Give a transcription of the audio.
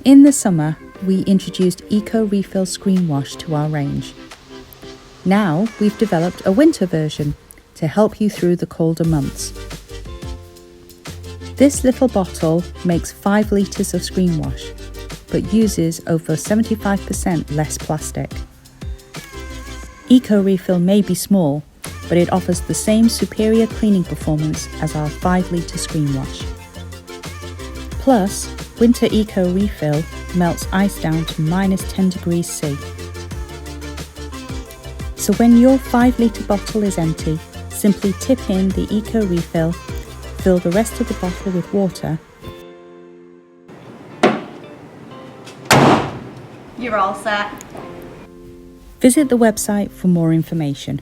In the summer, we introduced Eco Refill Screenwash to our range. Now we've developed a winter version to help you through the colder months. This little bottle makes 5 litres of Screenwash, but uses over 75% less plastic. Eco Refill may be small, but it offers the same superior cleaning performance as our 5 litre Screenwash. Plus, Winter Eco Refill melts ice down to -10 degrees C. So when your 5 litre bottle is empty, simply tip in the Eco Refill, fill the rest of the bottle with water. You're all set. Visit the website for more information.